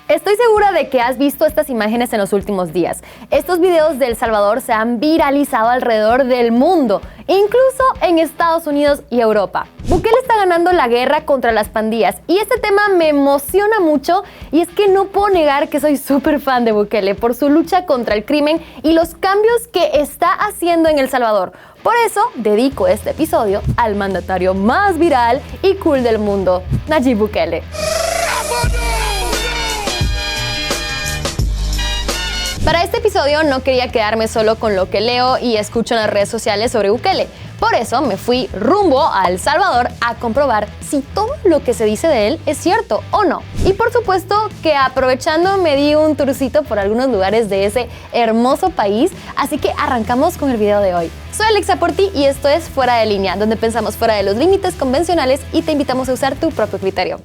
Estoy segura de que has visto estas imágenes en los últimos días. Estos videos de El Salvador se han viralizado alrededor del mundo, incluso en Estados Unidos y Europa. Bukele está ganando la guerra contra las pandillas y este tema me emociona mucho y es que no puedo negar que soy súper fan de Bukele por su lucha contra el crimen y los cambios que está haciendo en El Salvador. Por eso dedico este episodio al mandatario más viral y cool del mundo, Nayib Bukele. Para este episodio no quería quedarme solo con lo que leo y escucho en las redes sociales sobre Bukele. Por eso me fui rumbo a El Salvador a comprobar si todo lo que se dice de él es cierto o no. Y por supuesto que aprovechando me di un tourcito por algunos lugares de ese hermoso país, así que arrancamos con el video de hoy. Soy Alexa Porti y esto es Fuera de Línea, donde pensamos fuera de los límites convencionales y te invitamos a usar tu propio criterio.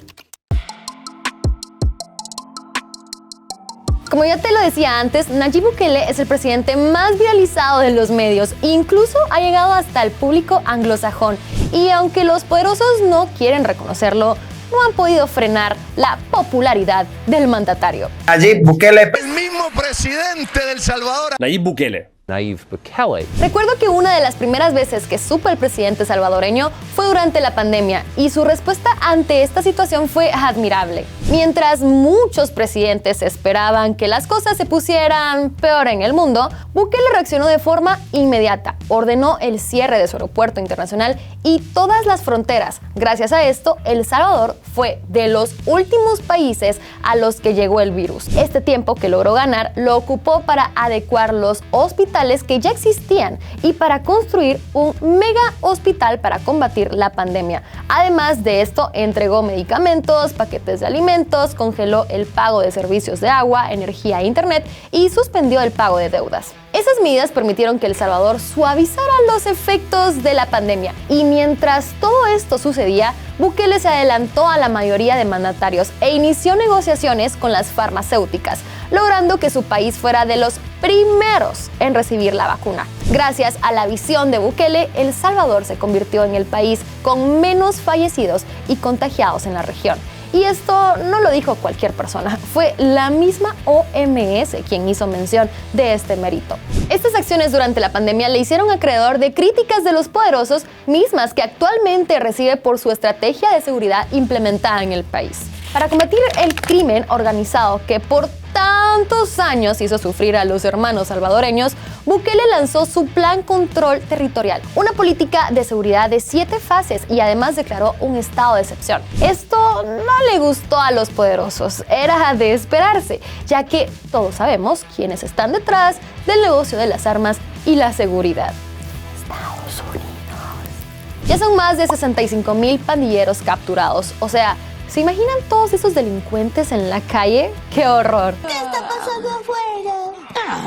Como ya te lo decía antes, Nayib Bukele es el presidente más viralizado de los medios, incluso ha llegado hasta el público anglosajón. Y aunque los poderosos no quieren reconocerlo, no han podido frenar la popularidad del mandatario. Nayib Bukele, el mismo presidente de El Salvador. Nayib Bukele. Nayib Bukele. Recuerdo que una de las primeras veces que supe al presidente salvadoreño fue durante la pandemia y su respuesta ante esta situación fue admirable. Mientras muchos presidentes esperaban que las cosas se pusieran peor en el mundo, Bukele reaccionó de forma inmediata, ordenó el cierre de su aeropuerto internacional y todas las fronteras. Gracias a esto, El Salvador fue de los últimos países a los que llegó el virus. Este tiempo que logró ganar lo ocupó para adecuar los hospitales que ya existían y para construir un mega hospital para combatir la pandemia. Además de esto, entregó medicamentos, paquetes de alimentos, congeló el pago de servicios de agua, energía e internet y suspendió el pago de deudas. Esas medidas permitieron que El Salvador suavizara los efectos de la pandemia y mientras todo esto sucedía, Bukele se adelantó a la mayoría de mandatarios e inició negociaciones con las farmacéuticas, logrando que su país fuera de los primeros en recibir la vacuna. Gracias a la visión de Bukele, El Salvador se convirtió en el país con menos fallecidos y contagiados en la región. Y esto no lo dijo cualquier persona, fue la misma OMS quien hizo mención de este mérito. Estas acciones durante la pandemia le hicieron acreedor de críticas de los poderosos, mismas que actualmente recibe por su estrategia de seguridad implementada en el país. Para combatir el crimen organizado que por tantos años hizo sufrir a los hermanos salvadoreños, Bukele lanzó su Plan Control Territorial, una política de seguridad de 7 fases y además declaró un estado de excepción. Esto no le gustó a los poderosos, era de esperarse, ya que todos sabemos quiénes están detrás del negocio de las armas y la seguridad. Estados Unidos. Ya son más de 65,000 pandilleros capturados, o sea, ¿se imaginan todos esos delincuentes en la calle? ¡Qué horror! ¿Qué está pasando afuera?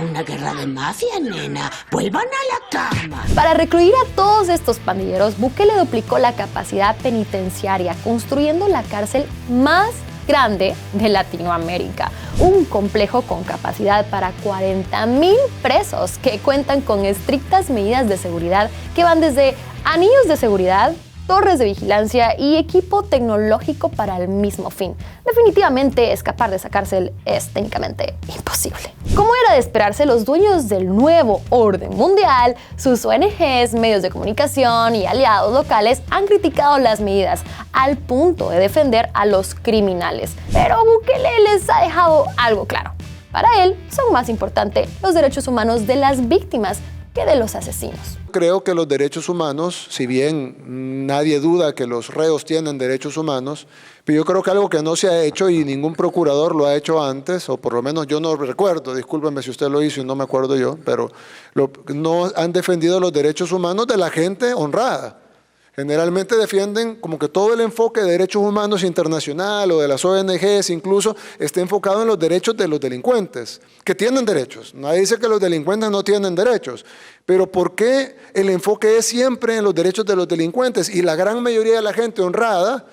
Una guerra de mafia, nena. Vuelvan a la cama. Para recluir a todos estos pandilleros, Bukele duplicó la capacidad penitenciaria, construyendo la cárcel más grande de Latinoamérica. Un complejo con capacidad para 40,000 presos que cuentan con estrictas medidas de seguridad que van desde anillos de seguridad, torres de vigilancia y equipo tecnológico para el mismo fin. Definitivamente escapar de esa cárcel es técnicamente imposible. Como era de esperarse, los dueños del nuevo orden mundial, sus ONGs, medios de comunicación y aliados locales han criticado las medidas al punto de defender a los criminales. Pero Bukele les ha dejado algo claro. Para él son más importantes los derechos humanos de las víctimas que de los asesinos. Creo que los derechos humanos, si bien nadie duda que los reos tienen derechos humanos, pero yo creo que algo que no se ha hecho y ningún procurador lo ha hecho antes, o por lo menos yo no recuerdo, discúlpenme si usted lo hizo y no me acuerdo yo, pero no han defendido los derechos humanos de la gente honrada. Generalmente defienden como que todo el enfoque de derechos humanos internacional o de las ONGs incluso esté enfocado en los derechos de los delincuentes, que tienen derechos. Nadie dice que los delincuentes no tienen derechos, pero ¿por qué el enfoque es siempre en los derechos de los delincuentes? Y la gran mayoría de la gente honrada,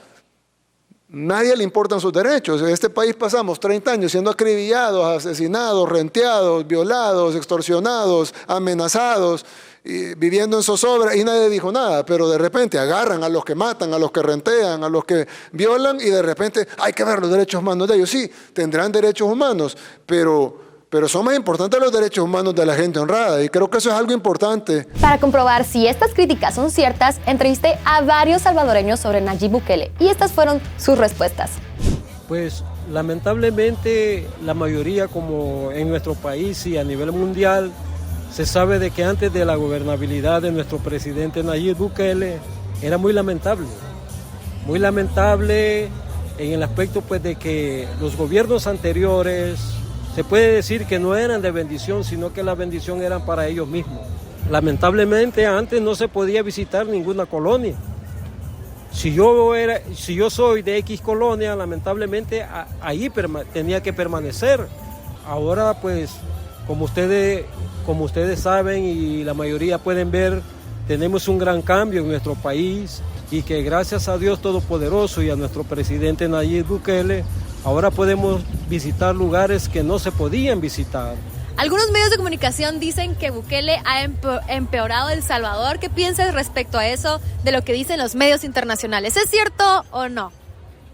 nadie le importan sus derechos. En este país pasamos 30 años siendo acribillados, asesinados, renteados, violados, extorsionados, amenazados. viviendo en zozobra y nadie dijo nada, pero de repente agarran a los que matan, a los que rentean, a los que violan y de repente hay que ver los derechos humanos de ellos. Sí, tendrán derechos humanos, pero son más importantes los derechos humanos de la gente honrada y creo que eso es algo importante. Para comprobar si estas críticas son ciertas, entrevisté a varios salvadoreños sobre Nayib Bukele y estas fueron sus respuestas. Pues lamentablemente la mayoría, como en nuestro país y a nivel mundial, se sabe de que antes de la gobernabilidad de nuestro presidente Nayib Bukele era muy lamentable en el aspecto pues de que los gobiernos anteriores se puede decir que no eran de bendición, sino que la bendición eran para ellos mismos. Lamentablemente antes no se podía visitar ninguna colonia. Si yo soy de X colonia, lamentablemente ahí tenía que permanecer. Ahora pues, como ustedes saben y la mayoría pueden ver, tenemos un gran cambio en nuestro país y que gracias a Dios Todopoderoso y a nuestro presidente Nayib Bukele, ahora podemos visitar lugares que no se podían visitar. Algunos medios de comunicación dicen que Bukele ha empeorado El Salvador. ¿Qué piensas respecto a eso de lo que dicen los medios internacionales? ¿Es cierto o no?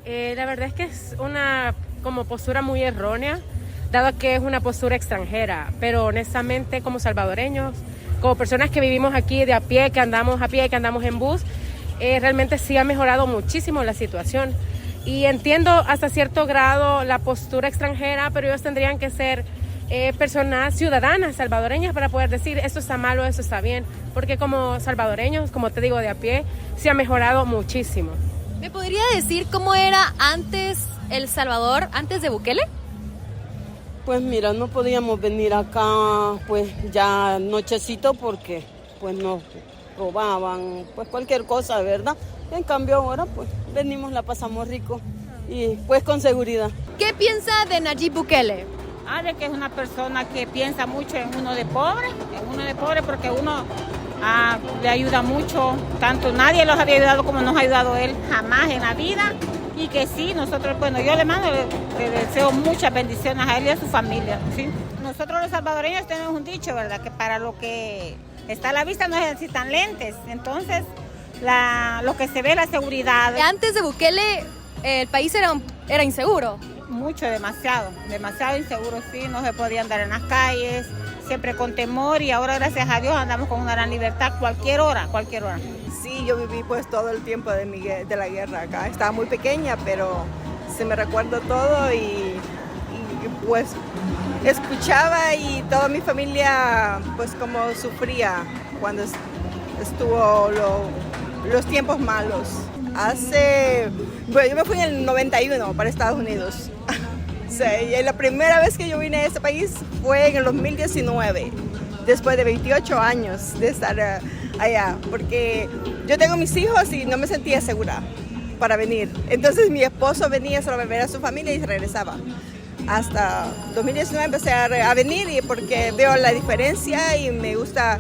La verdad es que es una como postura muy errónea, dado que es una postura extranjera, pero honestamente como salvadoreños, como personas que vivimos aquí de a pie, que andamos en bus, realmente sí ha mejorado muchísimo la situación. Y entiendo hasta cierto grado la postura extranjera, pero ellos tendrían que ser personas ciudadanas salvadoreñas para poder decir esto está mal o esto está bien, porque como salvadoreños, como te digo, de a pie, se ha mejorado muchísimo. ¿Me podría decir cómo era antes El Salvador, antes de Bukele? Pues mira, no podíamos venir acá pues ya nochecito porque pues nos robaban, pues cualquier cosa, ¿verdad? En cambio ahora pues venimos, la pasamos rico y pues con seguridad. ¿Qué piensa de Nayib Bukele? De que es una persona que piensa mucho en uno de pobre porque uno le ayuda mucho, tanto nadie los había ayudado como nos ha ayudado él jamás en la vida, y que sí, nosotros, bueno, yo le deseo muchas bendiciones a él y a su familia, ¿sí? Nosotros los salvadoreños tenemos un dicho, ¿verdad? Que para lo que está a la vista no se necesitan lentes, entonces lo que se ve es la seguridad. Antes de Bukele el país era inseguro. Mucho, demasiado inseguro, sí, no se podía andar en las calles, siempre con temor, y ahora gracias a Dios andamos con una gran libertad cualquier hora. Sí, yo viví pues todo el tiempo de la guerra acá, estaba muy pequeña, pero se me recuerda todo y pues escuchaba y toda mi familia pues como sufría cuando estuvo los tiempos malos. Yo me fui en el 91 para Estados Unidos. Sí, y la primera vez que yo vine a este país fue en el 2019, después de 28 años de estar allá, porque yo tengo mis hijos y no me sentía segura para venir. Entonces mi esposo venía solo a ver a su familia y regresaba. Hasta 2019 empecé a venir y porque veo la diferencia y me gusta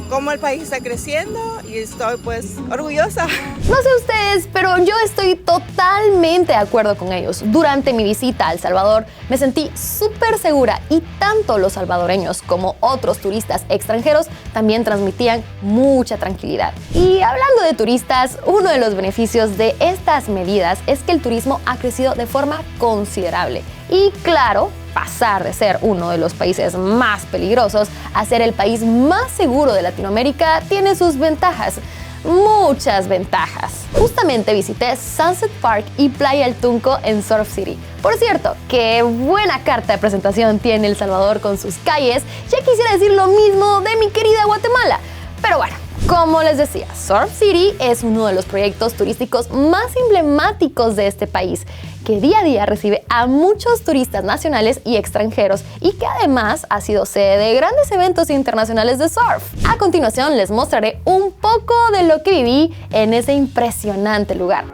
cómo el país está creciendo y estoy pues orgullosa. No sé ustedes, pero yo estoy totalmente de acuerdo con ellos. Durante mi visita a El Salvador me sentí súper segura y tanto los salvadoreños como otros turistas extranjeros también transmitían mucha tranquilidad. Y hablando de turistas, uno de los beneficios de estas medidas es que el turismo ha crecido de forma considerable. Y claro, pasar de ser uno de los países más peligrosos a ser el país más seguro de Latinoamérica tiene sus ventajas. Muchas ventajas. Justamente visité Sunset Park y Playa El Tunco en Surf City. Por cierto, qué buena carta de presentación tiene El Salvador con sus calles. Ya quisiera decir lo mismo de mi querida Guatemala. Pero bueno, como les decía, Surf City es uno de los proyectos turísticos más emblemáticos de este país, que día a día recibe a muchos turistas nacionales y extranjeros y que además ha sido sede de grandes eventos internacionales de surf. A continuación les mostraré un poco de lo que viví en ese impresionante lugar.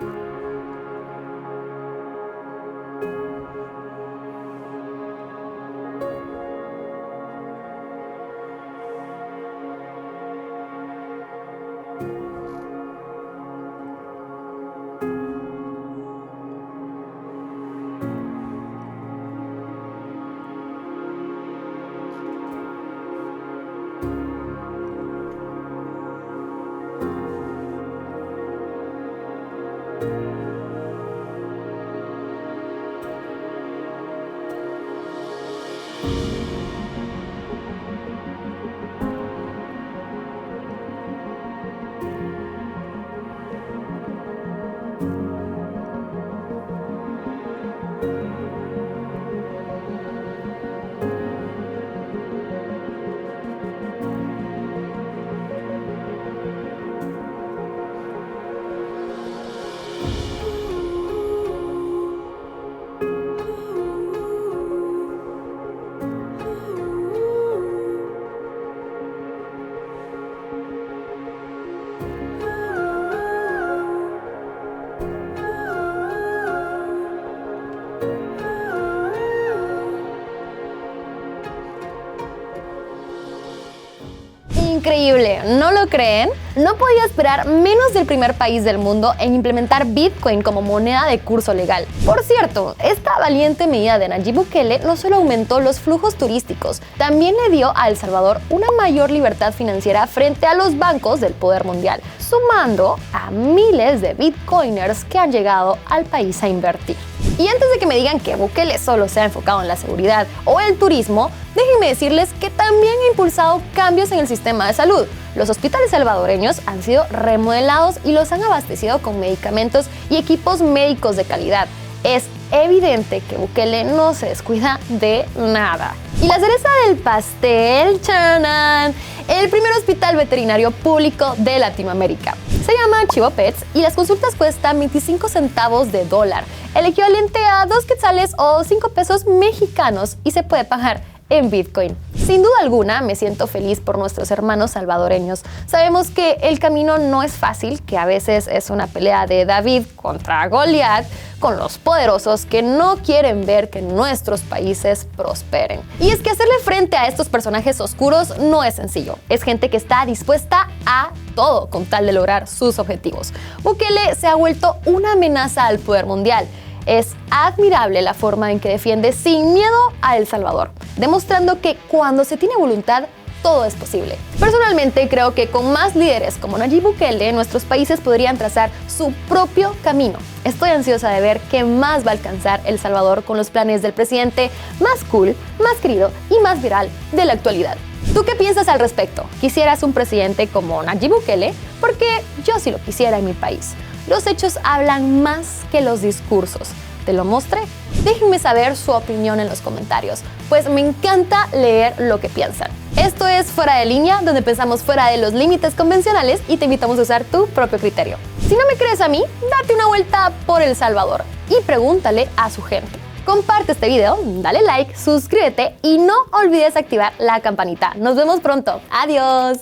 Increíble, ¿no lo creen? No podía esperar menos del primer país del mundo en implementar Bitcoin como moneda de curso legal. Por cierto, esta valiente medida de Nayib Bukele no solo aumentó los flujos turísticos, también le dio a El Salvador una mayor libertad financiera frente a los bancos del poder mundial, sumando a miles de bitcoiners que han llegado al país a invertir. Y antes de que me digan que Bukele solo se ha enfocado en la seguridad o el turismo, déjenme decirles que también ha impulsado cambios en el sistema de salud. Los hospitales salvadoreños han sido remodelados y los han abastecido con medicamentos y equipos médicos de calidad. Es evidente que Bukele no se descuida de nada. Y la cereza del pastel, ¡chanan!, el primer hospital veterinario público de Latinoamérica. Se llama Chivo Pets y las consultas cuestan 25 centavos de dólar, el equivalente a 2 quetzales o 5 pesos mexicanos, y se puede pagar en Bitcoin. Sin duda alguna, me siento feliz por nuestros hermanos salvadoreños. Sabemos que el camino no es fácil, que a veces es una pelea de David contra Goliat, con los poderosos que no quieren ver que nuestros países prosperen. Y es que hacerle frente a estos personajes oscuros no es sencillo. Es gente que está dispuesta a todo con tal de lograr sus objetivos. Bukele se ha vuelto una amenaza al poder mundial. Es admirable la forma en que defiende sin miedo a El Salvador, demostrando que cuando se tiene voluntad, todo es posible. Personalmente creo que con más líderes como Nayib Bukele, nuestros países podrían trazar su propio camino. Estoy ansiosa de ver qué más va a alcanzar El Salvador con los planes del presidente más cool, más querido y más viral de la actualidad. ¿Tú qué piensas al respecto? ¿Quisieras un presidente como Nayib Bukele? Porque yo sí lo quisiera en mi país. Los hechos hablan más que los discursos. ¿Te lo mostré? Déjenme saber su opinión en los comentarios, pues me encanta leer lo que piensan. Esto es Fuera de Línea, donde pensamos fuera de los límites convencionales y te invitamos a usar tu propio criterio. Si no me crees a mí, date una vuelta por El Salvador y pregúntale a su gente. Comparte este video, dale like, suscríbete y no olvides activar la campanita. Nos vemos pronto. Adiós.